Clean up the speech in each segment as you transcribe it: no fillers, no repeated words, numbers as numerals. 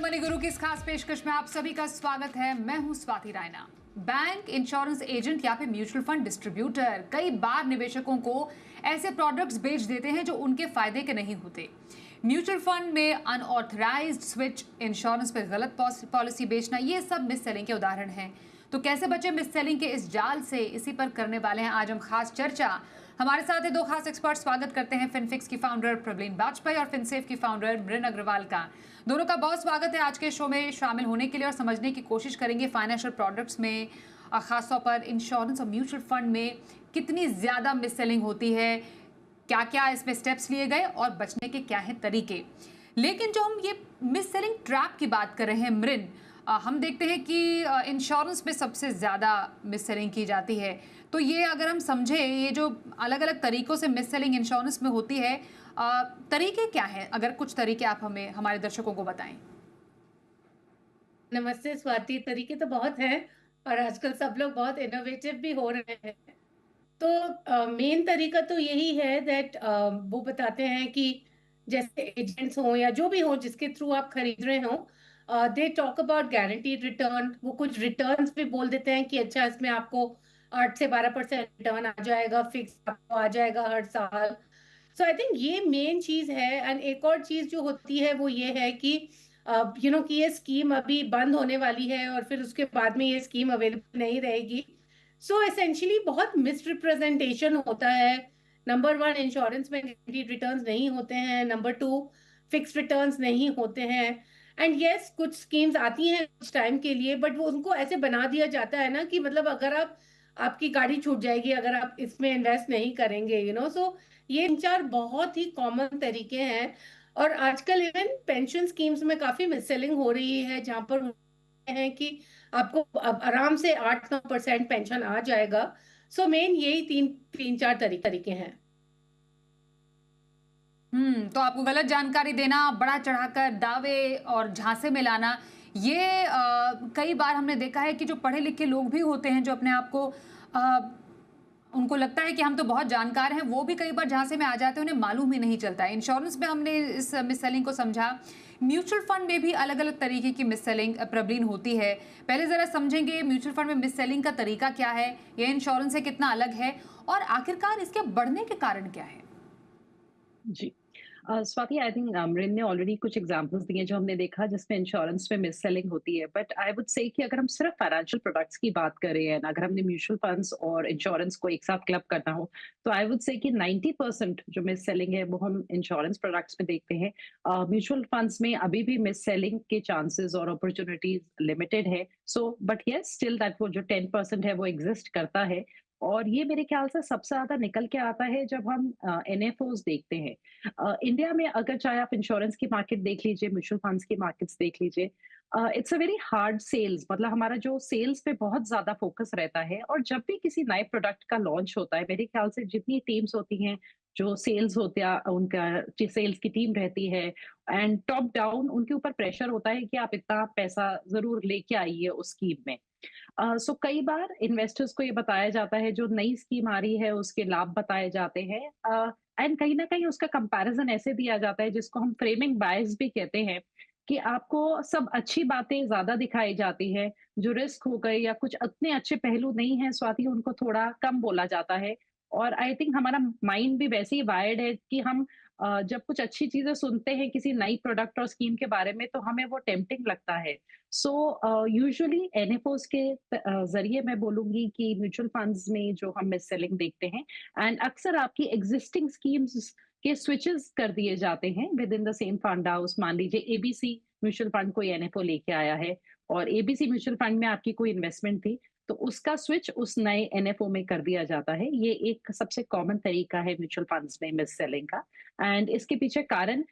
Money गुरु की इस खास पेशकश में आप सभी का स्वागत है। मैं हूं Swati Raina. Bank, insurance agent या फिर म्यूचुअल फंड डिस्ट्रीब्यूटर कई बार निवेशकों को ऐसे प्रोडक्ट्स बेच देते हैं जो उनके फायदे के नहीं होते। म्यूचुअल फंड में अनऑथराइज्ड स्विच, इंश्योरेंस पर गलत पॉलिसी बेचना, ये सब मिस सेलिंग के उदाहरण हैं। तो कैसे बचे मिस सेलिंग के इस जाल से, इसी पर करने वाले हैं आज हम खास चर्चा। हमारे साथ है दो खास एक्सपर्ट। स्वागत करते हैं फिनफिक्स की फाउंडर प्रवीण वाजपेयी और फिनसेफ की फाउंडर मृन अग्रवाल का। दोनों का बहुत स्वागत है आज के शो में शामिल होने के लिए और समझने की कोशिश करेंगे फाइनेंशियल प्रोडक्ट्स में, खासतौर पर इंश्योरेंस और म्यूचुअल फंड में कितनी ज़्यादा मिस सेलिंग होती है, क्या क्या इसमें स्टेप्स लिए गए और बचने के क्या हैं तरीके। लेकिन जो हम ये मिस सेलिंग ट्रैप की बात कर रहे हैं मृन, हम देखते हैं कि इंश्योरेंस में सबसे ज़्यादा मिस सेलिंग की जाती है। तो ये अगर हम समझें, ये जो अलग अलग तरीक़ों से मिस सेलिंग इंश्योरेंस में होती है, तरीके क्या हैं? अगर कुछ तरीके आप हमें, हमारे दर्शकों को बताएं। नमस्ते स्वाति। तरीके तो बहुत हैं और आजकल सब लोग बहुत इनोवेटिव भी हो रहे हैं। तो मेन तरीका तो यही है दैट वो बताते हैं कि जैसे एजेंट्स हों या जो भी हो जिसके थ्रू आप खरीद रहे हो, they talk about guaranteed return. वो कुछ रिटर्न्स भी बोल देते हैं कि अच्छा इसमें आपको 8 से 12% रिटर्न आ जाएगा, फिक्स आपको आ जाएगा हर साल। सो आई थिंक ये मेन चीज है। एंड एक और चीज जो होती है वो ये है कि कि ये स्कीम अभी बंद होने वाली है और फिर उसके बाद में ये स्कीम अवेलेबल नहीं रहेगी। सो एसेंशियली बहुत मिसरिप्रेजेंटेशन होता है। नंबर वन, इंश्योरेंस में गारंटीड रिटर्न्स नहीं होते हैं। नंबर टू, फिक्स रिटर्न्स नहीं होते हैं। एंड यस, कुछ स्कीम्स आती हैं कुछ टाइम के लिए, बट वो उनको ऐसे बना दिया जाता है ना कि मतलब अगर आप, आपकी गाड़ी छूट जाएगी अगर आप इसमें इन्वेस्ट नहीं करेंगे, सो ये 3-4 बहुत ही कॉमन तरीके हैं। और आजकल इवन पेंशन स्कीम्स में काफी मिससेलिंग हो रही है, जहां पर है कि आपको अब आराम से 8-9% पेंशन आ जाएगा। सो मेन यही तीन तीन चार तरीके हैं। तो आपको गलत जानकारी देना, बड़ा चढ़ाकर दावे और झांसे में लाना, ये कई बार हमने देखा है कि जो पढ़े लिखे लोग भी होते हैं, जो अपने आप को उनको लगता है कि हम तो बहुत जानकार हैं, वो भी कई बार झांसे में आ जाते हैं, उन्हें मालूम ही नहीं चलता है। इंश्योरेंस में हमने इस मिस सेलिंग को समझा, म्यूचुअल फंड में भी अलग अलग तरीके की मिस सेलिंग प्रबलीन होती है। पहले जरा समझेंगे म्यूचुअल फंड में मिस सेलिंग का तरीका क्या है, यह इंश्योरेंस से कितना अलग है और आखिरकार इसके बढ़ने के कारण क्या है। जी। स्वाति, आई थिंक अमरिन ने ऑलरेडी कुछ एग्जांपल्स दिए जो हमने देखा जिसमें इंश्योरेंस में मिस सेलिंग होती है। बट आई वुड से कि अगर हम सिर्फ फाइनेंशियल प्रोडक्ट्स की बात करें एंड अगर हमने म्यूचुअल फंड्स और इंश्योरेंस को एक साथ क्लब करना हो, तो आई वुड से कि 90% जो मिस सेलिंग है वो हम इंश्योरेंस प्रोडक्ट्स में देखते हैं। म्यूचुअल फंड्स में अभी भी मिस सेलिंग के चांसेस और अपॉर्चुनिटीज लिमिटेड है। So but yes, still that वो जो 10% है वो एग्जिस्ट करता है। और ये मेरे ख्याल से सबसे ज्यादा निकल के आता है जब हम एनएफओज देखते हैं। इंडिया में अगर चाहे आप इंश्योरेंस की मार्केट देख लीजिए, म्यूचुअल फंड्स की मार्केट्स देख लीजिए, it's a very hard sells. मतलब हमारा जो सेल्स पे बहुत ज्यादा फोकस रहता है और जब भी किसी नए प्रोडक्ट का लॉन्च होता है, मेरे ख्याल से जितनी टीम्स होती हैं, जो सेल्स होते हैं उनका सेल्स की टीम रहती है एंड टॉप डाउन उनके ऊपर प्रेशर होता है कि आप इतना पैसा जरूर लेके आइए उस स्कीम में। सो कई बार इन्वेस्टर्स को ये बताया जाता है, जो नई स्कीम आ रही है उसके लाभ बताए जाते हैं एंड कहीं ना कहीं उसका कंपैरिजन ऐसे दिया जाता है जिसको हम फ्रेमिंग बायस भी कहते हैं, कि आपको सब अच्छी बातें ज्यादा दिखाई जाती है, जो रिस्क हो गए या कुछ इतने अच्छे पहलू नहीं है स्वाति, उनको थोड़ा कम बोला जाता है। और आई थिंक हमारा माइंड भी वैसे ही वायर्ड है कि हम जब कुछ अच्छी चीजें सुनते हैं किसी नई प्रोडक्ट और स्कीम के बारे में तो हमें वो टेम्पटिंग लगता है। सो यूजुअली एनएफओस के जरिए मैं बोलूंगी कि म्यूचुअल फंड्स में जो हम मिस सेलिंग देखते हैं एंड अक्सर आपकी एग्जिस्टिंग स्कीम्स के स्विचेस कर दिए जाते हैं with in the same fund house. मान लीजिए एबीसी म्यूचुअल फंड कोई एनएफओ लेके आया है और एबीसी म्यूचुअल फंड में आपकी कोई इन्वेस्टमेंट थी, तो उसका स्विच उस नए एनएफओ में कर दिया जाता है। ये एक सबसे कॉमन तरीका है म्यूचुअल फंड्स में मिस सेलिंग का। एंड इसके पीछे कारण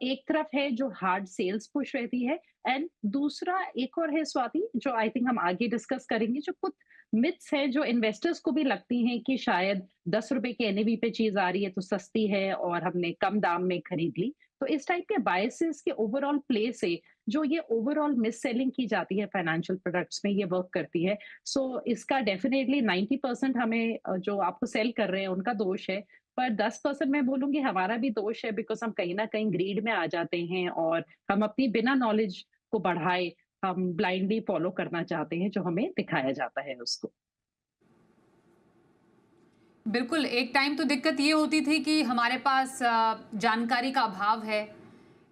एक तरफ है जो हार्ड सेल्स पुश रहती है एंड दूसरा एक और है स्वाति, जो आई थिंक हम आगे डिस्कस करेंगे, जो कुछ मिथ्स है जो इन्वेस्टर्स को भी लगती हैं कि शायद 10 रुपए के एनएवी पे चीज आ रही है तो सस्ती है और हमने कम दाम में खरीद ली। तो इस टाइप के बायसेस के ओवरऑल प्ले से जो ये ओवरऑल मिस सेलिंग की जाती है फाइनेंशियल प्रोडक्ट्स में, ये वर्क करती है। सो इसका डेफिनेटली 90% हमें जो आपको सेल कर रहे हैं उनका दोष है, पर 10% मैं बोलूंगी हमारा भी दोष है, बिकॉज हम कहीं ना कहीं ग्रीड में आ जाते हैं और हम अपनी बिना नॉलेज को बढ़ाए, हम ब्लाइंडली फॉलो करना चाहते हैं जो हमें दिखाया जाता है उसको। बिल्कुल, एक टाइम तो दिक्कत ये होती थी कि हमारे पास जानकारी का अभाव है।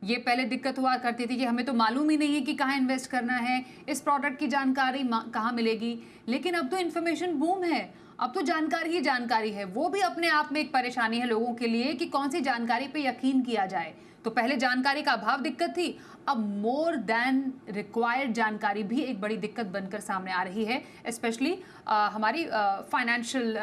ये पहले दिक्कत हुआ करती थी कि हमें तो मालूम ही नहीं है कि कहाँ इन्वेस्ट करना है, इस प्रोडक्ट की जानकारी कहाँ मिलेगी। लेकिन अब तो इन्फॉर्मेशन बूम है, अब तो जानकारी ही जानकारी है। वो भी अपने आप में एक परेशानी है लोगों के लिए कि कौन सी जानकारी पे यकीन किया जाए। तो पहले जानकारी का अभाव दिक्कत थी, अब मोर देन रिक्वायर्ड जानकारी भी एक बड़ी दिक्कत बनकर सामने आ रही है, स्पेशली हमारी फाइनेंशियल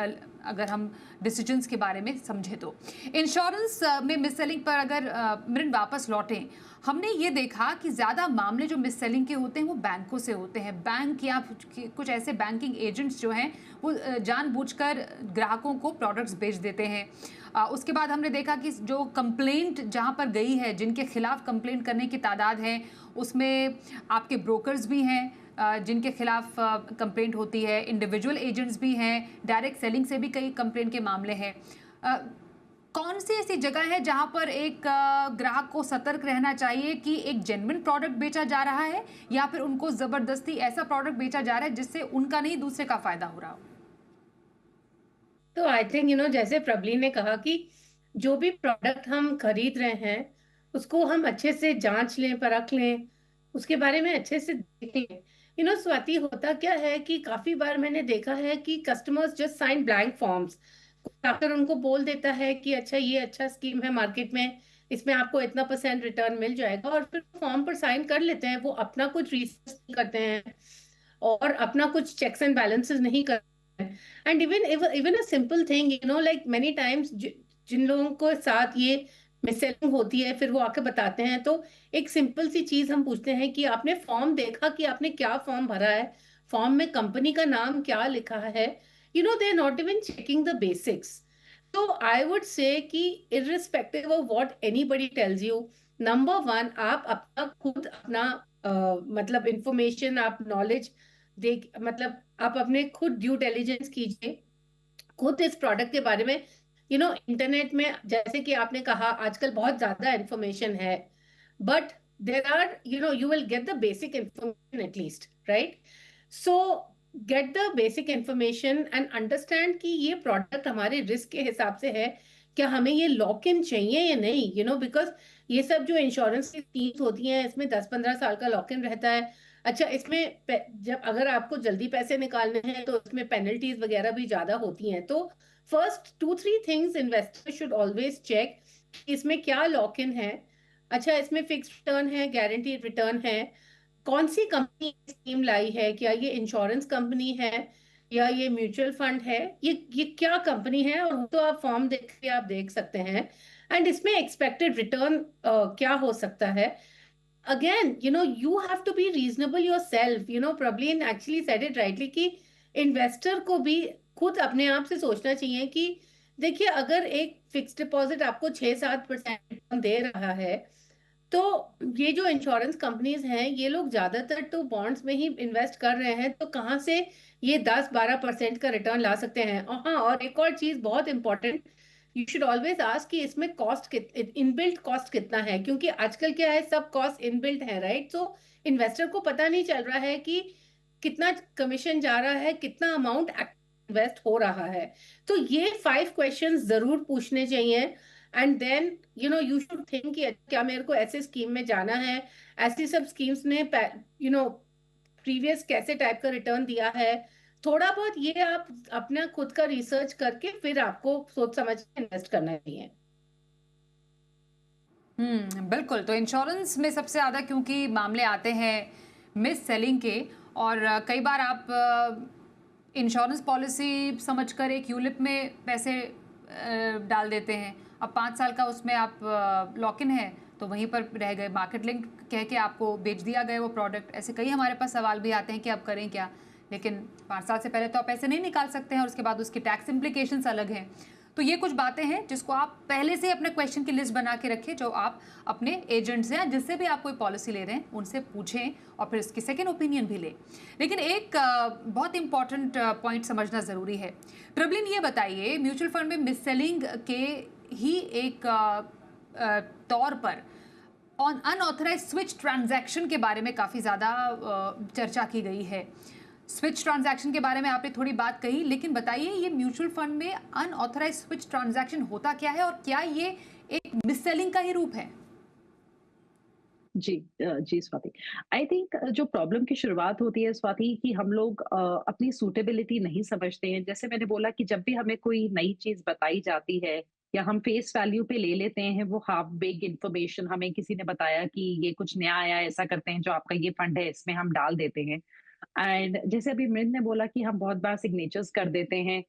अगर हम डिसीजंस के बारे में समझे तो। इंश्योरेंस में मिस सेलिंग पर अगर मृण वापस लौटें, हमने ये देखा कि ज़्यादा मामले जो मिस सेलिंग के होते हैं वो बैंकों से होते हैं। बैंक या कुछ ऐसे बैंकिंग एजेंट्स जो हैं वो जानबूझकर ग्राहकों को प्रोडक्ट्स बेच देते हैं। उसके बाद हमने देखा कि जो कंप्लेंट जहाँ पर गई है, जिनके खिलाफ कंप्लेंट करने की तादाद है, उसमें आपके ब्रोकर्स भी हैं जिनके खिलाफ कंप्लेंट होती है, इंडिविजुअल एजेंट्स भी हैं, डायरेक्ट सेलिंग से भी कई कंप्लेंट के मामले हैं। कौन सी ऐसी जगह है जहां पर एक ग्राहक को सतर्क रहना चाहिए कि एक जेन्युइन प्रोडक्ट बेचा जा रहा है या फिर उनको जबरदस्ती ऐसा प्रोडक्ट बेचा जा रहा है जिससे उनका नहीं दूसरे का फायदा हो रहा हो? तो आई थिंक जैसे प्रबली ने कहा कि जो भी प्रोडक्ट हम खरीद रहे हैं उसको हम अच्छे से जांच लें, परख लें, उसके बारे में अच्छे से देख लें। स्वाति, होता क्या है कि काफी बार मैंने देखा है कि customers just sign blank forms, आकर उनको बोल देता है कि अच्छा ये अच्छा स्कीम है मार्केट में, इसमें आपको इतना % रिटर्न मिल जाएगा, और फिर फॉर्म पर साइन कर लेते हैं। वो अपना कुछ रिसर्च नहीं करते हैं और अपना कुछ चेक्स एंड बैलेंसेस नहीं करते हैं। And even a simple thing, like many times जिन लोगों को साथ ये मिससेलिंग होती है, फिर वो आके बताते हैं, तो एक सिंपल सी चीज हम पूछते हैं कि आपने फॉर्म देखा कि आपने क्या फॉर्म भरा है, फॉर्म में कंपनी का नाम क्या लिखा है? They are not even checking the basics. तो आई वुड से कि irrespective of what anybody tells you, number one, आप अपना खुद अपना मतलब इंफॉर्मेशन, आप नॉलेज देख, मतलब आप अपने खुद ड्यू डिलिजेंस कीजिए खुद इस प्रोडक्ट के बारे में। इंटरनेट में जैसे कि आपने कहा आजकल बहुत ज्यादा इंफॉर्मेशन है, but there are you will get the basic information at least, right? So get the basic information and understand कि ये प्रोडक्ट हमारे रिस्क के हिसाब से है, क्या हमें ये लॉक इन चाहिए या नहीं, बिकॉज ये सब जो इंश्योरेंस की स्कीम्स होती हैं इसमें 10-15 साल का लॉक इन रहता है। अच्छा, इसमें जब अगर आपको जल्दी पैसे निकालने हैं तो इसमें पेनल्टीज वगैरह भी ज्यादा होती हैं। तो first 2-3 things investor should always check, इसमें क्या लॉक इन है, अच्छा इसमें फिक्स रिटर्न है, गारंटीड रिटर्न है, कौन सी कंपनी स्कीम लाई है, क्या ये इंश्योरेंस कंपनी है या ये म्यूचुअल फंड है, ये क्या कंपनी है, और वो तो आप फॉर्म देख के आप देख सकते हैं। एंड इसमें एक्सपेक्टेड रिटर्न क्या हो सकता है। Again, you have to be reasonable yourself. Prableen actually said it rightly कि इन्वेस्टर को भी खुद अपने आप से सोचना चाहिए कि देखिए, अगर एक फिक्स डिपॉजिट आपको 6-7% दे रहा है, तो ये जो इंश्योरेंस कंपनीज हैं ये लोग ज्यादातर तो बॉन्ड्स में ही इन्वेस्ट कर रहे हैं, तो कहाँ से ये 10-12% का रिटर्न ला सकते हैं। और हाँ, और एक और चीज बहुत important, you should always ask कि इसमें कॉस्ट इनबिल्ट कॉस्ट कितना है, क्योंकि आजकल क्या है, सब कॉस्ट इनबिल्ट है, राइट? सो इन्वेस्टर को पता नहीं चल रहा है कि कितना कमीशन जा रहा है, कितना अमाउंट इन्वेस्ट हो रहा है। तो ये 5 क्वेश्चंस जरूर पूछने चाहिए। And then you should think कि क्या मेरे को ऐसे स्कीम में जाना है, ऐसी सब स्कीम्स ने प्रीवियस कैसे टाइप का रिटर्न दिया है। थोड़ा बहुत ये आप अपना खुद का रिसर्च करके फिर आपको सोच समझ के इन्वेस्ट करना चाहिए। बिल्कुल। तो इंश्योरेंस में सबसे ज़्यादा क्योंकि मामले आते हैं मिस सेलिंग के, और कई बार आप इंश्योरेंस पॉलिसी समझकर एक यूलिप में पैसे डाल देते हैं। अब 5 साल का उसमें आप लॉक इन है तो वहीं पर रह गए, मार्केट लिंक कह के आपको बेच दिया गया वो प्रोडक्ट। ऐसे कई हमारे पास सवाल भी आते हैं कि अब करें क्या, लेकिन 5 साल से पहले तो आप पैसे नहीं निकाल सकते हैं और उसके बाद उसकी टैक्स इम्प्लीकेशंस अलग हैं। तो ये कुछ बातें हैं जिसको आप पहले से अपने क्वेश्चन की लिस्ट बना के रखें, जो आप अपने एजेंट से या जिससे भी आप कोई पॉलिसी ले रहे हैं उनसे पूछें और फिर इसकी सेकेंड ओपिनियन भी लें। लेकिन एक बहुत इंपॉर्टेंट पॉइंट समझना ज़रूरी है। प्रबलिन, ये बताइए, म्यूचुअल फंड में मिस सेलिंग के ही एक तौर पर ऑन अनऑथराइज स्विच ट्रांजैक्शन के बारे में काफ़ी ज़्यादा चर्चा की गई है। स्विच ट्रांजैक्शन के बारे में आपने थोड़ी बात कही, लेकिन बताइए ये म्यूचुअल फंड में अनऑथराइज स्विच ट्रांजैक्शन होता क्या है और क्या ये एक मिससेलिंग का ही रूप है? जी जी स्वाति। आई थिंक जो प्रॉब्लम की शुरुआत होती है स्वाति कि हम लोग अपनी सूटेबिलिटी नहीं समझते हैं। जैसे मैंने बोला कि जब भी हमें कोई नई चीज़ बताई जाती है या हम फेस वैल्यू पे ले लेते हैं वो हाफ बेक्ड इन्फॉर्मेशन, हमें किसी ने बताया कि ये कुछ नया आया है, ऐसा करते हैं, जो आपका ये फंड है इसमें हम डाल देते हैं। एंड जैसे अभी मृद ने बोला कि हम बहुत बार सिग्नेचर्स कर देते हैं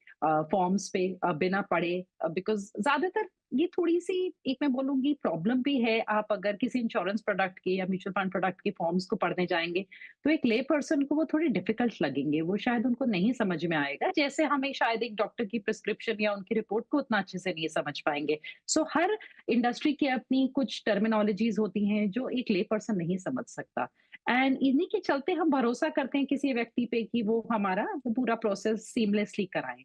फॉर्म्स पे बिना पढ़े, बिकॉज ज्यादातर ये थोड़ी सी, एक मैं बोलूंगी, प्रॉब्लम भी है। आप अगर किसी इंश्योरेंस प्रोडक्ट के या म्यूचुअल फंड प्रोडक्ट के फॉर्म्स को पढ़ने जाएंगे तो एक ले पर्सन को वो थोड़ी डिफिकल्ट लगेंगे, वो शायद उनको नहीं समझ में आएगा, जैसे हमें शायद एक डॉक्टर की प्रिस्क्रिप्शन या उनकी रिपोर्ट को उतना अच्छे से नहीं समझ पाएंगे। सो हर इंडस्ट्री की अपनी कुछ टर्मिनोलॉजीज होती हैं जो एक ले पर्सन नहीं समझ सकता, एंड इन्हीं के चलते हम भरोसा करते हैं किसी व्यक्ति पे कि वो हमारा वो पूरा प्रोसेस सीमलेसली कराएं।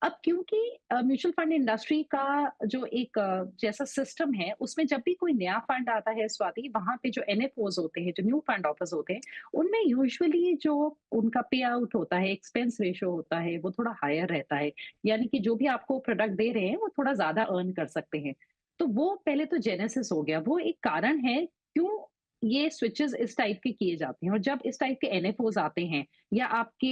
अब क्योंकि म्यूचुअल फंड इंडस्ट्री का जो एक जैसा सिस्टम है, उसमें जब भी कोई नया फंड आता है स्वाति, वहां पे जो एनएफओज होते हैं, जो न्यू फंड ऑफर्स होते हैं, उनमें यूजुअली जो उनका पे आउट होता है, एक्सपेंस रेशियो होता है, वो थोड़ा हायर रहता है। यानी कि जो भी आपको प्रोडक्ट दे रहे हैं वो थोड़ा ज्यादा अर्न कर सकते हैं। तो वो पहले तो जेनेसिस हो गया, वो एक कारण है क्यों ये स्विचेस इस टाइप के किए जाते हैं। और जब इस टाइप के एनएफओज आते हैं या आपके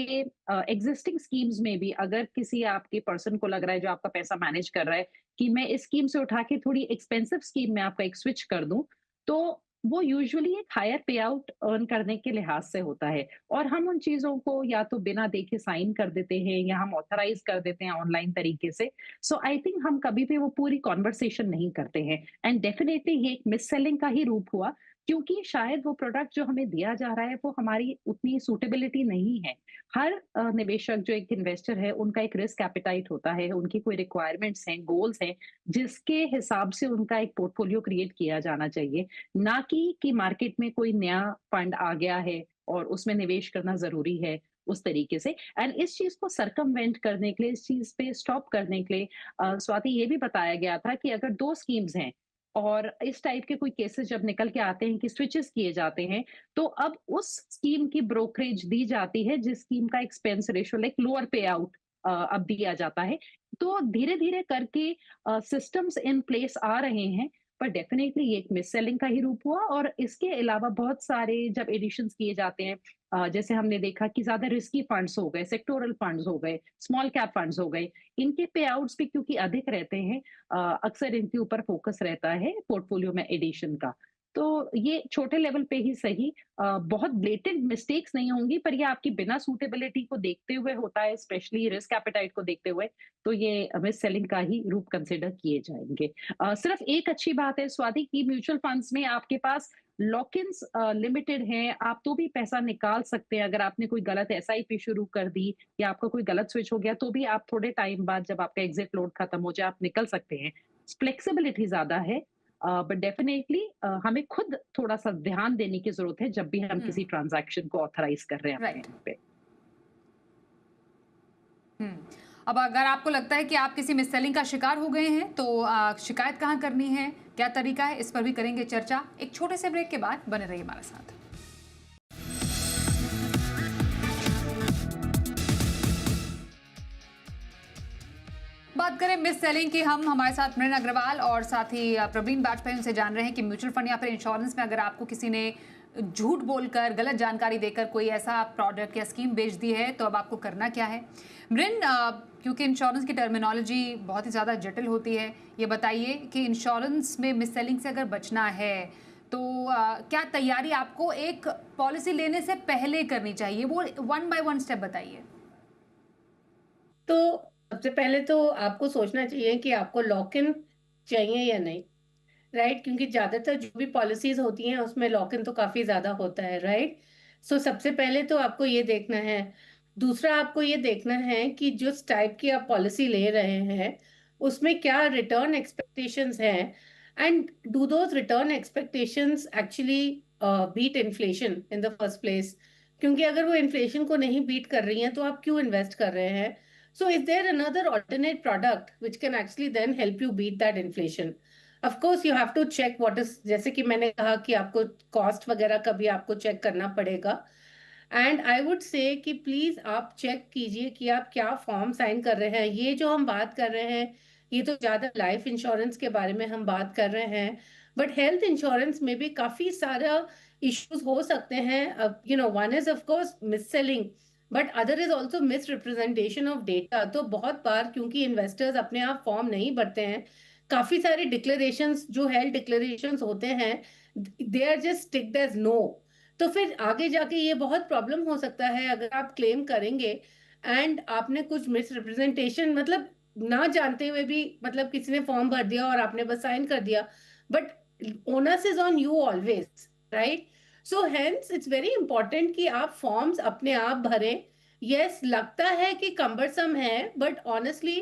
एग्जिस्टिंग स्कीम्स में भी अगर किसी आपके पर्सन को लग रहा है जो आपका पैसा मैनेज कर रहा है कि मैं इस स्कीम से उठा के थोड़ी एक्सपेंसिव स्कीम में आपका एक स्विच कर दूं, तो वो यूजुअली एक हायर पे आउट अर्न करने के लिहाज से होता है। और हम उन चीजों को या तो बिना देखे साइन कर देते हैं या हम ऑथराइज कर देते हैं ऑनलाइन तरीके से। सो आई थिंक हम कभी भी वो पूरी कॉन्वर्सेशन नहीं करते हैं, एंड डेफिनेटली ये एक मिस सेलिंग का ही रूप हुआ, क्योंकि शायद वो प्रोडक्ट जो हमें दिया जा रहा है वो हमारी उतनी सूटेबिलिटी नहीं है। हर निवेशक जो एक इन्वेस्टर है उनका एक रिस्क एपेटाइट होता है, उनकी कोई रिक्वायरमेंट्स हैं, गोल्स हैं, जिसके हिसाब से उनका एक पोर्टफोलियो क्रिएट किया जाना चाहिए। ना कि मार्केट में कोई नया फंड आ गया है और उसमें निवेश करना जरूरी है उस तरीके से। एंड इस चीज को सरकमवेंट करने के लिए, इस चीज पे स्टॉप करने के लिए स्वाति ये भी बताया गया था कि अगर दो स्कीम्स हैं और इस टाइप के कोई केसेस जब निकल के आते हैं कि स्विचेस किए जाते हैं, तो अब उस स्कीम की ब्रोकरेज दी जाती है जिस स्कीम का एक्सपेंस रेशियो लाइक लोअर पे आउट अब दिया जाता है। तो धीरे धीरे करके सिस्टम्स इन प्लेस आ रहे हैं, पर डेफिनेटली ये एक मिस सेलिंग का ही रूप हुआ। और इसके अलावा बहुत सारे जब एडिशंस किए जाते हैं, जैसे हमने देखा कि ज्यादा रिस्की फंड्स हो गए, सेक्टोरल फंड्स हो गए, स्मॉल कैप फंड्स हो गए, इनके पे आउट्स भी क्योंकि अधिक रहते हैं, अक्सर इनके ऊपर फोकस रहता है पोर्टफोलियो में एडिशन का। तो ये छोटे लेवल पे ही सही, बहुत ब्लेटेंट मिस्टेक्स नहीं होंगी, पर ये आपकी बिना सूटेबिलिटी को देखते हुए होता है, स्पेशली रिस्क एपेटाइट को देखते हुए, तो ये मिस सेलिंग का ही रूप कंसिडर किए जाएंगे। सिर्फ एक अच्छी बात है स्वाति की म्यूचुअल फंड्स में आपके पास लॉक इन्स लिमिटेड हैं, आप तो भी पैसा निकाल सकते हैं। अगर आपने कोई गलत एसआईपी शुरू कर दी या आपका कोई गलत स्विच हो गया, तो भी आप थोड़े टाइम बाद जब आपका एग्जिट लोड खत्म हो जाए आप निकल सकते हैं। फ्लेक्सिबिलिटी ज्यादा है, बट डेफिनेटली हमें खुद थोड़ा सा ध्यान देने की जरूरत है जब भी हम किसी ट्रांजैक्शन को ऑथराइज कर रहे हैं अपने राइट। end पे। अब अगर आपको लगता है कि आप किसी मिससेलिंग का शिकार हो गए हैं तो शिकायत कहाँ करनी है, क्या तरीका है, इस पर भी करेंगे चर्चा एक छोटे से ब्रेक के बाद। बने रहिए हमारे साथ। बात करें मिस सेलिंग की, हम हमारे साथ मृण अग्रवाल और साथ ही प्रवीण वाजपेयी उनसे जान रहे हैं कि म्यूचुअल फंड या फिर इंश्योरेंस में अगर आपको किसी ने झूठ बोलकर, गलत जानकारी देकर कोई ऐसा प्रोडक्ट या स्कीम बेच दी है तो अब आपको करना क्या है। मृण, क्योंकि इंश्योरेंस की टर्मिनोलॉजी बहुत ही ज़्यादा जटिल होती है, ये बताइए कि इंश्योरेंस में मिस सेलिंग से अगर बचना है तो क्या तैयारी आपको एक पॉलिसी लेने से पहले करनी चाहिए, वो वन बाय वन स्टेप बताइए। तो सबसे पहले तो आपको सोचना चाहिए कि आपको लॉक इन चाहिए या नहीं, राइट? क्योंकि ज्यादातर जो भी पॉलिसीज होती हैं उसमें लॉक इन तो काफी ज्यादा होता है, राइट? सो सबसे पहले तो आपको ये देखना है। दूसरा आपको ये देखना है कि जिस टाइप की आप पॉलिसी ले रहे हैं उसमें क्या रिटर्न एक्सपेक्टेशंस हैं, and do those return expectations actually beat inflation in the first place? क्योंकि अगर वो इन्फ्लेशन को नहीं बीट कर रही हैं तो आप क्यों इन्वेस्ट कर रहे हैं? So is there another alternate product which can actually then help you beat that inflation? Of course you have to check what is, जैसे कि मैंने कहा कि आपको कॉस्ट वगैरह का भी आपको चेक करना पड़ेगा। एंड आई वुड से कि प्लीज आप चेक कीजिए कि आप क्या फॉर्म साइन कर रहे हैं। ये जो हम बात कर रहे हैं, ये तो ज्यादा लाइफ इंश्योरेंस के बारे में हम बात कर रहे हैं, बट हेल्थ इंश्योरेंस में भी काफी सारा इश्यूज हो सकते हैं। One is of course miss selling, but other is also miss representation of data. तो बहुत बार क्योंकि इन्वेस्टर्स अपने आप फॉर्म नहीं भरते हैं, काफी सारे डिक्लेरेशंस जो हेल्थ डिक्लेरेशंस होते हैं, they are just ticked as no. तो फिर आगे जाके ये बहुत प्रॉब्लम हो सकता है अगर आप क्लेम करेंगे एंड आपने कुछ मिस रिप्रेजेंटेशन, मतलब ना जानते हुए भी, मतलब किसी ने फॉर्म भर दिया और आपने बस साइन कर दिया, but onus is on you always, right? So hence it's very important कि आप फॉर्म्स अपने आप भरें। यस, लगता है कि cumbersome है, but honestly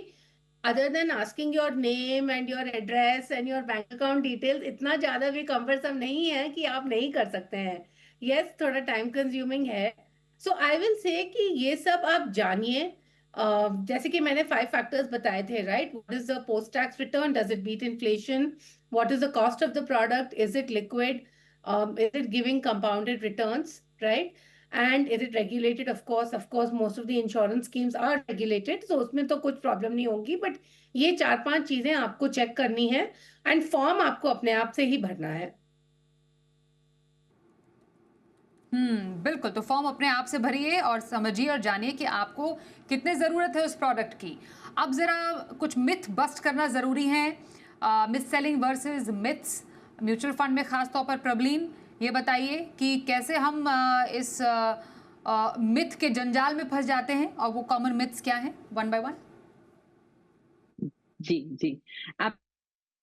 other than asking your name and your address and your bank account details, इतना ज्यादा भी cumbersome नहीं है कि आप नहीं कर सकते हैं। यस, थोड़ा टाइम कंज्यूमिंग है। सो आई विल से कि ये सब आप जानिए। जैसे कि मैंने 5 फैक्टर्स बताए थे, right? What is the post tax return, does it beat inflation, what is the cost of the product, is it liquid, is it giving compounded returns, right? And is it regulated? Of course most of the insurance schemes are regulated, तो उसमें तो कुछ problem नहीं होगी, but ये 4-5 चीजें आपको check करनी है एंड फॉर्म आपको अपने आप से ही भरना है। बिल्कुल। तो फॉर्म अपने आप से भरिए और समझिए और जानिए कि आपको कितने ज़रूरत है उस प्रोडक्ट की। अब ज़रा कुछ मिथ बस्ट करना ज़रूरी है। Myth selling versus myths mutual fund में ख़ास तौर पर। प्रबलीन, ये बताइए कि कैसे हम इस मिथ के जंजाल में फंस जाते हैं और वो कॉमन मिथ्स क्या हैं, वन बाय वन। जी, जी।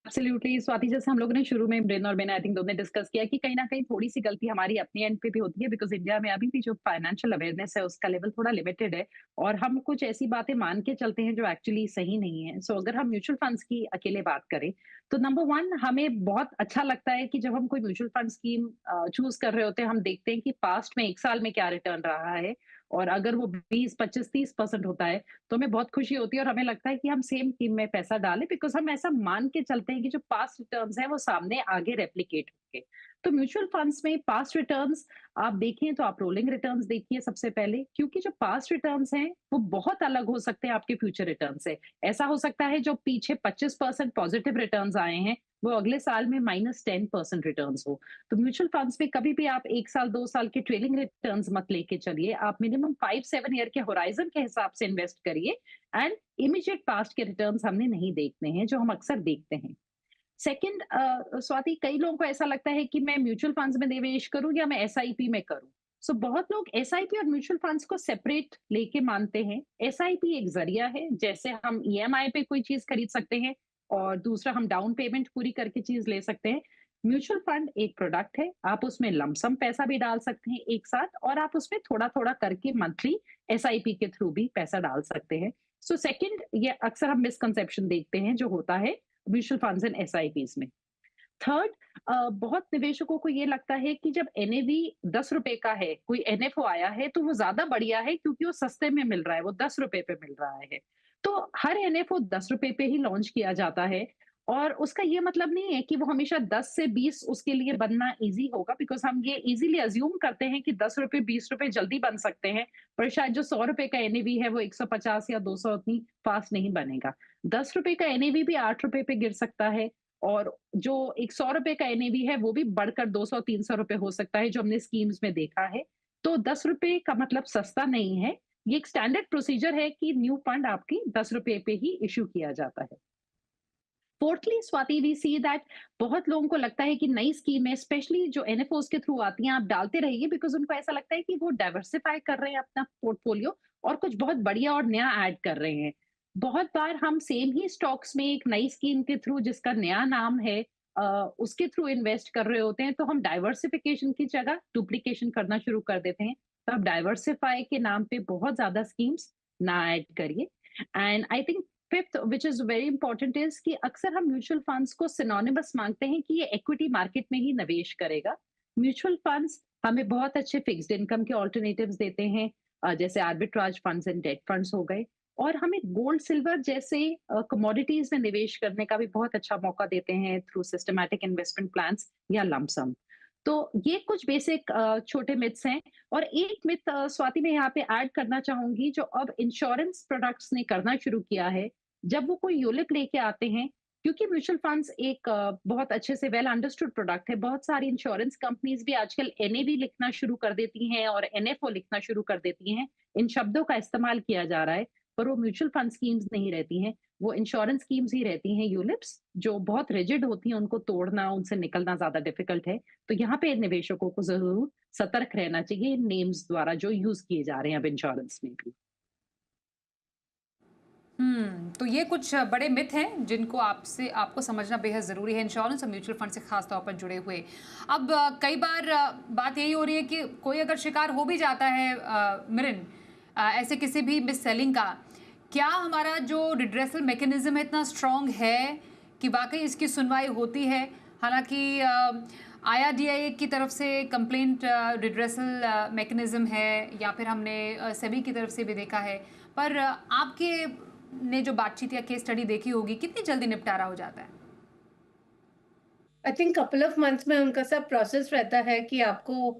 एब्सोल्युटली स्वाति, जैसे हम लोगों ने शुरू में ब्रेन और मैंने आई थिंक दोनों ने डिस्कस किया कि कहीं न कहीं थोड़ी-सी गलती हमारी अपनी एंड पे भी होती है, बिकॉज़ इंडिया में अभी भी जो फाइनेंशियल अवेयरनेस है उसका लेवल थोड़ा लिमिटेड है और हम कुछ ऐसी बातें मान के चलते हैं जो एक्चुअली सही नहीं है। सो अगर हम म्यूचुअल फंड्स की अकेले बात करें, तो नंबर 1 हमें बहुत अच्छा लगता है कि जब हम कोई म्यूचुअल फंड स्कीम चूज़ कर रहे होते हैं, हम देखते हैं कि पास्ट में 1 साल में क्या रिटर्न रहा है और अगर वो 20, 25, 30% होता है तो हमें बहुत खुशी होती है और हमें लगता है कि हम सेम स्कीम में पैसा डालें, बिकॉज़ हम ऐसा मान के चलते हैं कि जो पास्ट रिटर्न्स हैं वो सामने आगे रेप्लिकेट होंगे। तो म्यूचुअल फंड्स में पास्ट रिटर्न्स आप देखें तो आप रोलिंग रिटर्न्स देखिए सबसे पहले, क्योंकि जो पास्ट रिटर्न्स हैं वो बहुत अलग हो सकते हैं आपके फ्यूचर रिटर्न से। ऐसा हो सकता है जो पीछे 25% पॉजिटिव रिटर्न्स आए हैं, वो अगले साल में -10% रिटर्न्स हो। तो म्यूचुअल फंड्स में कभी भी आप 1 साल, 2 साल के ट्रेलिंग रिटर्न्स मत लेके चलिए। आप मिनिमम 5-7 ईयर के होराइज़न के हिसाब से इन्वेस्ट करिए एंड इमीडिएट पास्ट के रिटर्न्स हमने नहीं देखने हैं, जो हम अक्सर देखते हैं। सेकंड स्वाति, कई लोगों को ऐसा लगता है कि मैं म्यूचुअल फंड्स में निवेश करूँ या मैं एसआईपी में करूँ। सो बहुत लोग एसआईपी और म्यूचुअल फंड्स को सेपरेट लेके मानते हैं। एसआईपी एक ज़रिया है, जैसे हम ईएमआई पे कोई चीज़ खरीद सकते हैं और दूसरा हम डाउन पेमेंट पूरी करके चीज़ ले सकते हैं। म्यूचुअल फंड एक प्रोडक्ट है, आप उसमें लमसम पैसा भी डाल सकते हैं एक साथ और आप उसमें थोड़ा-थोड़ा करके मंथली एसआईपी के थ्रू भी पैसा डाल सकते हैं। सो सेकंड, ये अक्सर हम मिसकंसेप्शन देखते हैं जो होता है म्यूचुअल फंड्स एंड एसआईपीज में। थर्ड, बहुत निवेशकों को ये लगता है कि जब एनएवी ₹10 का है, कोई एनएफओ आया है तो वो ज्यादा बढ़िया है क्योंकि वो सस्ते में मिल रहा है, वो ₹10 पे मिल रहा है। तो हर एनएफओ ₹10 पे ही लॉन्च किया जाता है और उसका ये मतलब नहीं है कि वो हमेशा 10 से 20 उसके लिए बनना इजी होगा, बिकॉज हम ये इजीली अज्यूम करते हैं कि ₹10 ₹20 जल्दी बन सकते हैं, पर शायद जो ₹100 का एनएवी है वो 150 या 200 उतनी फास्ट नहीं बनेगा। ₹10 का एनएवी भी ₹8 पे गिर सकता है और जो एक ₹100 का एनएवी है वो भी बढ़कर ₹200-300 हो सकता है, जो हमने स्कीम्स में देखा है। तो ₹10 का मतलब सस्ता नहीं है। ये एक स्टैंडर्ड प्रोसीजर है कि न्यू फंड आपकी ₹10 पे ही इश्यू किया जाता है। Fourthly Swati, we see that बहुत लोगों को लगता है कि नई स्कीम है, स्पेशली जो एनएफओस के थ्रू आती हैं, आप डालते रहिए, बिकॉज उनको ऐसा लगता है कि वो डाइवर्सिफाई कर रहे हैं अपना पोर्टफोलियो और कुछ बहुत बढ़िया और नया ऐड कर रहे हैं। बहुत बार हम सेम ही स्टॉक्स में एक नई स्कीम के थ्रू जिसका नया नाम है उसके थ्रू इन्वेस्ट कर रहे होते हैं, तो हम डाइवर्सिफिकेशन की जगह डुप्लीकेशन करना शुरू कर देते हैं। तो आप डाइवर्सिफाई के नाम पे बहुत ज्यादा स्कीम्स ना ऐड करिए। And I think fifth, which is very important, is कि अक्सर हम म्यूचुअल फंड्स को सिनोनिमस मांगते हैं कि ये इक्विटी मार्केट में ही निवेश करेगा। म्यूचुअल फंड्स हमें बहुत अच्छे फिक्स्ड इनकम के ऑल्टरनेटिव्स देते हैं, जैसे arbitrage funds and date funds हो गए, और हमें गोल्ड सिल्वर जैसे कमोडिटीज में निवेश करने का भी बहुत अच्छा मौका देते हैं थ्रू सिस्टमैटिक इन्वेस्टमेंट प्लान्स या लमसम। तो ये कुछ बेसिक छोटे मिथ्स हैं। और एक मिथ स्वाति मैं यहाँ पे ऐड करना चाहूंगी, जो अब इंश्योरेंस प्रोडक्ट्स ने करना शुरू किया है, जब वो कोई यूलिप लेके आते हैं, क्योंकि म्यूचुअल फंड्स एक बहुत अच्छे से वेल अंडरस्टूड प्रोडक्ट है। बहुत सारी इंश्योरेंस कंपनीज भी आजकल एनएबी लिखना शुरू कर देती हैं और एनएफओ लिखना शुरू कर देती हैं। इन शब्दों का इस्तेमाल किया जा रहा है, पर वो म्यूचुअल फंड स्कीम्स नहीं रहती हैं, वो इंश्योरेंस स्कीम्स ही रहती हैं, यूलिप्स, जो बहुत रिजिड होती हैं, उनको तोड़ना, उनसे निकलना ज्यादा डिफिकल्ट है। तो यहाँ पे निवेशकों को जरूर सतर्क रहना चाहिए इन नेम्स द्वारा जो यूज किए जा रहे हैं अब इंश्योरेंस में भी। तो ये कुछ बड़े मिथ हैं जिनको आपको समझना बेहद ज़रूरी है, इंश्योरेंस और म्यूचुअल फंड से खास तौर पर जुड़े हुए। अब कई बार बात यही हो रही है कि कोई अगर शिकार हो भी जाता है मिरिन, ऐसे किसी भी मिस सेलिंग का, क्या हमारा जो रिड्रेसल मैकेनिज्म है इतना स्ट्रांग है कि वाकई इसकी सुनवाई होती है? हालांकि IRDAI की तरफ से कंप्लेंट रिड्रेसल मैकेनिज्म है, या फिर हमने सेबी की तरफ से भी देखा है, पर आपके ने जो बातचीत या केस स्टडी देखी होगी, कितनी जल्दी निपटारा हो जाता है? I think couple of months में उनका सब प्रोसेस रहता है कि आपको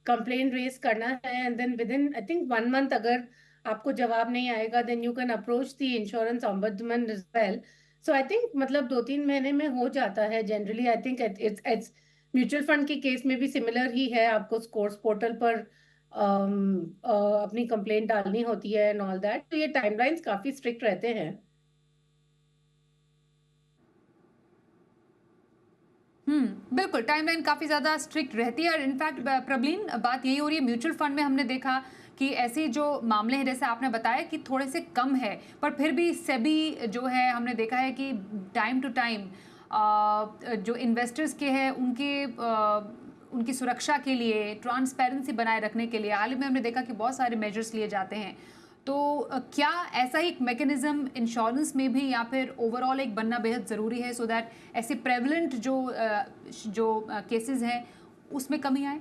कंप्लेन रेज करना है, and then within I think 1 month अगर आपको जवाब नहीं आएगा then you can approach the insurance ombudsman as well. So I think मतलब 2-3 महीने में हो जाता है generally. I think it's mutual fund के केस में भी सिमिलर ही है, आपको स्कोर्स पोर्टल पर अपनी कंप्लेंट डालनी होती है एंड ऑल दैट। तो ये टाइमलाइंस काफी स्ट्रिक्ट रहते हैं। बिल्कुल, टाइमलाइन काफ़ी ज़्यादा स्ट्रिक्ट रहती है। और इनफैक्ट प्रवीण, बात यही हो रही है, म्यूचुअल फंड में हमने देखा कि ऐसे जो मामले हैं जैसे आपने बताया कि थोड़े से कम है, पर फिर भी सेबी जो है हमने देखा है कि टाइम टू टाइम जो इन्वेस्टर्स के हैं उनकी सुरक्षा के लिए, ट्रांसपेरेंसी बनाए रखने के लिए हाल ही में हमने देखा कि बहुत सारे मेजर्स लिए जाते हैं। तो क्या ऐसा ही एक मैकेनिज्म इंश्योरेंस में भी या फिर ओवरऑल एक बनना बेहद ज़रूरी है, सो दैट ऐसे प्रेवलेंट जो केसेस हैं उसमें कमी आए?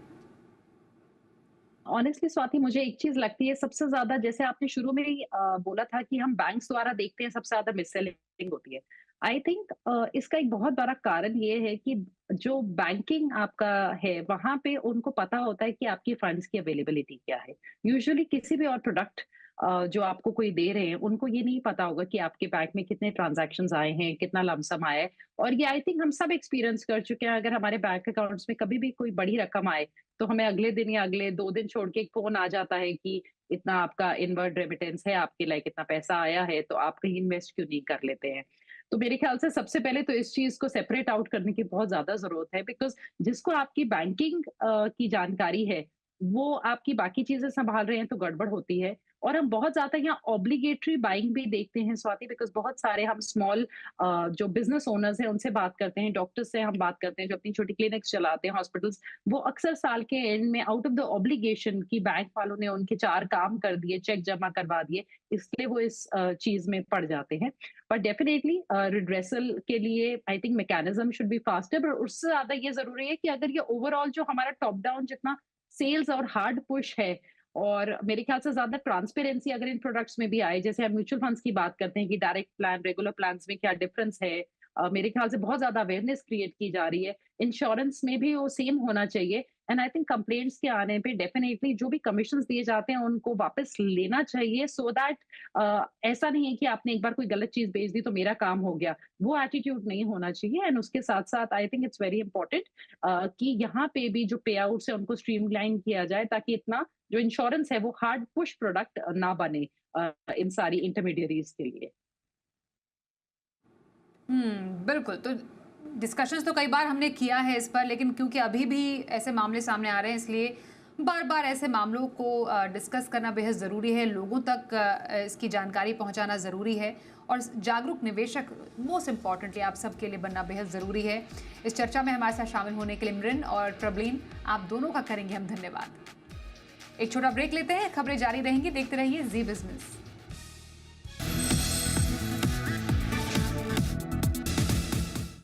ऑनेस्टली स्वाति, मुझे एक चीज लगती है सबसे ज्यादा, जैसे आपने शुरू में ही बोला था कि हम बैंक्स द्वारा देखते हैं सबसे ज्यादा मिससेलिंग होती है। आई थिंक इसका एक बहुत बड़ा कारण ये है कि जो बैंकिंग आपका है वहां पे उनको पता होता है कि आपकी फंड्स की अवेलेबिलिटी क्या है। यूजुअली किसी भी और प्रोडक्ट जो आपको कोई दे रहे हैं उनको ये नहीं पता होगा कि आपके बैंक में कितने ट्रांजैक्शंस आए हैं, कितना लमसम आया है। और ये आई थिंक हम सब एक्सपीरियंस कर चुके हैं, अगर हमारे बैंक अकाउंट्स में कभी भी कोई बड़ी रकम आए तो हमें अगले दिन या अगले 2 दिन छोड़ के एक फोन आ जाता है कि इतना आपका इनवर्ड रेमिटेंस है, आपके लाइक इतना पैसा आया है, तो आप कहीं इन्वेस्ट क्यों नहीं कर लेते हैं। तो मेरे ख्याल से सबसे पहले तो इस चीज को सेपरेट आउट करने की बहुत ज्यादा जरूरत है, बिकॉज जिसको आपकी बैंकिंग की जानकारी है वो आपकी बाकी चीजें संभाल रहे हैं तो गड़बड़ होती है। और हम बहुत ज्यादा यहाँ ऑब्लिगेटरी बाइंग भी देखते हैं स्वाति, बिकॉज बहुत सारे हम स्मॉल जो बिजनेस ओनर्स हैं उनसे बात करते हैं, डॉक्टर्स से हम बात करते हैं जो अपनी छोटी क्लिनिक्स चलाते हैं, हॉस्पिटल्स, वो अक्सर साल के एंड में आउट ऑफ द ऑब्लिगेशन की बैंक वालों ने उनके 4 काम कर दिए, चेक जमा करवा दिए, इसलिए वो इस चीज में पड़ जाते हैं। बट डेफिनेटली रिड्रेसल के लिए I think mechanism should be faster, पर उससे ज्यादा ये जरूरी है कि अगर ये ओवरऑल जो हमारा टॉप डाउन जितना सेल्स और हार्ड पुश है, और मेरे ख्याल से ज्यादा ट्रांसपेरेंसी अगर इन प्रोडक्ट्स में भी आए, जैसे हम म्यूचुअल फंड्स की बात करते हैं कि डायरेक्ट प्लान रेगुलर प्लान्स में क्या डिफरेंस है, मेरे ख्याल से बहुत ज्यादा अवेयरनेस क्रिएट की जा रही है। इंश्योरेंस में भी वो सेम होना चाहिए। एंड आई थिंक कंप्लेंट्स के आने पे डेफिनेटली जो भी कमीशंस दिए जाते हैं उनको वापस लेना चाहिए, सो दैट ऐसा नहीं है कि आपने एक बार कोई गलत चीज बेच दी तो मेरा काम हो गया, वो एटीट्यूड नहीं होना चाहिए। एंड उसके साथ साथ आई थिंक इट्स वेरी इंपॉर्टेंट कि यहाँ पे भी जो पे आउट्स है उनको स्ट्रीमलाइन किया जाए, ताकि इतना जो इंश्योरेंस है वो हार्ड पुश प्रोडक्ट ना बने इन सारी इंटरमीडियरीज के लिए। बिल्कुल। तो डिस्कशंस तो कई बार हमने किया है इस पर, लेकिन क्योंकि अभी भी ऐसे मामले सामने आ रहे हैं इसलिए बार बार ऐसे मामलों को डिस्कस करना बेहद ज़रूरी है, लोगों तक इसकी जानकारी पहुंचाना ज़रूरी है, और जागरूक निवेशक मोस्ट इम्पॉर्टेंटली आप सबके लिए बनना बेहद ज़रूरी है। इस चर्चा में हमारे साथ शामिल होने के लिए मिरिन और प्रवीण, आप दोनों का करेंगे हम धन्यवाद। एक छोटा ब्रेक लेते हैं, खबरें जारी रहेंगी, देखते रहिए जी बिजनेस।